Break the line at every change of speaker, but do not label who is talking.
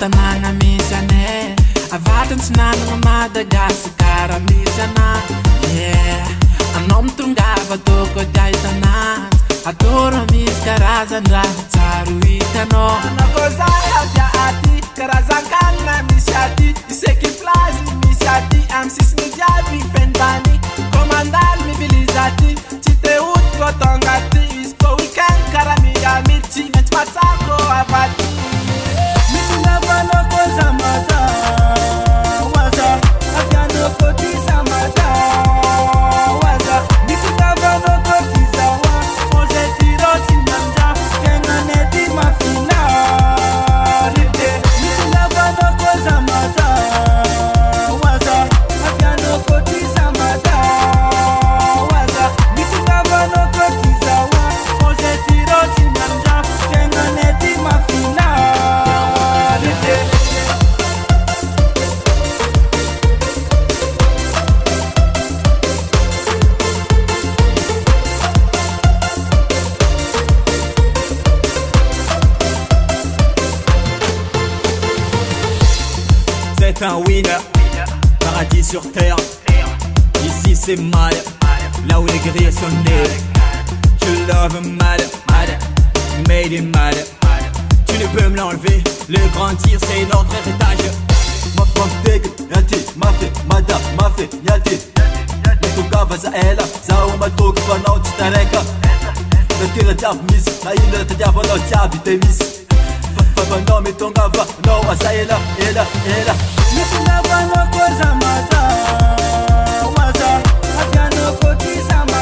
tanàna misy anay avatany tsy nanagna Madagasikara misy ana anao mitongava toko diahitana atoro misy karazan-draha tsaro hitanao anakozahy avia aty karazan-kanina misy aty iseky plazy misy aty amy sisiny jiaby fendany komandany mivilizy aty tsy te otiko tonga aty izy ko weekend karaha miamity tsy maintsy matsako avaty
mitinavanako zamata waza avianako ty zamata waza mitinavanako ty zawa fonze tiro tsy manja tenanety mafinary de mitinavanako zamata waza avianako ty zamata waza mitinavanako ty zawa fonze tiro tsy manja tenanety mafinary de
C'est un winner, paradis sur terre. Ici c'est mal, là où les grilles sont nées. Je love mal, made in mal. Tu ne peux me l'enlever, le grand tir c'est notre héritage.
Ma pantega, yati, mafe, mada, mafe, yati. Mitungava za ela, za umatoki vanao tsy tareka. Natira jiaby misy, na ino tadiavanao jiaby te misy. Vanao mitongava, nao aza ela.
mitinavanako zamata waza avianako ty zamata